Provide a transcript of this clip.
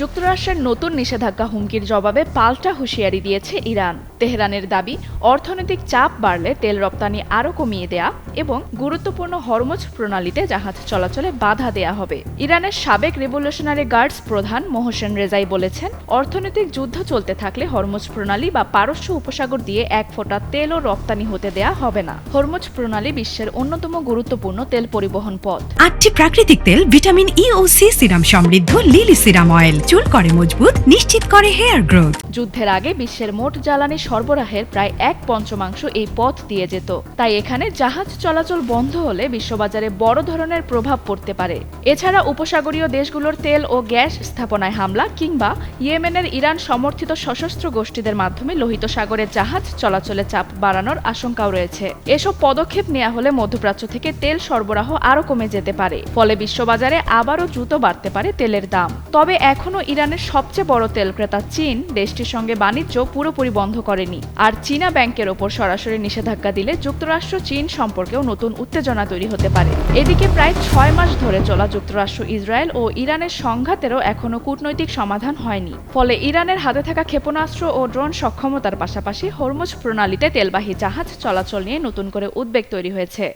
যুক্তরাষ্ট্রের নতুন নিষেধাজ্ঞা হুমকির জবাবে পাল্টা হুঁশিয়ারি দিয়েছে ইরান। তেহরানের দাবি, অর্থনৈতিক চাপ বাড়লে তেল রপ্তানি আরও কমিয়ে দেয়া এবং গুরুত্বপূর্ণ হরমুজ প্রণালীতে জাহাজ চলাচলে বাধা দেয়া হবে। ইরানের সাবেক রেভলিউশনারি গার্ডস প্রধান মোহসেন রেজাই বলেছেন, অর্থনৈতিক যুদ্ধ চলতে থাকলে হরমুজ প্রণালী বা পারস্য উপসাগর দিয়ে এক ফোঁটা তেলও রপ্তানি হতে দেয়া হবে না। হরমুজ প্রণালী বিশ্বের অন্যতম গুরুত্বপূর্ণ তেল পরিবহন পথ। 8টি প্রাকৃতিক তেল, ভিটামিন ই ও সি সিরাম সমৃদ্ধ লিলি সিরাম অয়েল চুল করে মজবুত, নিশ্চিত করে হেয়ার গ্রোথ। যুদ্ধের আগে বিশ্বের মোট জ্বালানি সরবরাহের প্রায় 1/5 এই পথ দিয়ে যেত। তাই এখানে জাহাজ চলাচল বন্ধ হলে বিশ্ববাজারে বড় ধরনের প্রভাব পড়তে পারে। এছাড়া উপসাগরীয় দেশগুলোর তেল ও গ্যাস স্থাপনায় হামলা কিংবা ইয়েমেনের ইরান সমর্থিত সশস্ত্র গোষ্ঠীদের মাধ্যমে লোহিত সাগরে জাহাজ চলাচলে চাপ বাড়ানোর আশঙ্কাও রয়েছে। এসব পদক্ষেপ নেওয়া হলে মধ্যপ্রাচ্য থেকে তেল সরবরাহ আরও কমে যেতে পারে। ফলে বিশ্ববাজারে আবারও দ্রুত বাড়তে পারে তেলের দাম। তবে এখনও ইরানের সবচেয়ে বড় তেল ক্রেতা চীন দেশটির সঙ্গে বাণিজ্য পুরোপুরি বন্ধ করেনি। আর চীনা ব্যাংকের ওপর সরাসরি নিষেধাজ্ঞা দিলে যুক্তরাষ্ট্র চীন সম্পর্কেও নতুন উত্তেজনা তৈরি হতে পারে। এদিকে প্রায় 6 মাস ধরে চলা যুক্তরাষ্ট্র ইসরায়েল ও ইরানের সংঘাতেরও এখনও কূটনৈতিক সমাধান হয়নি। ফলে ইরানের হাতে থাকা ক্ষেপণাস্ত্র ও ড্রোন সক্ষমতার পাশাপাশি হরমুজ প্রণালীতে তেলবাহী জাহাজ চলাচল নিয়ে নতুন করে উদ্বেগ তৈরি হয়েছে।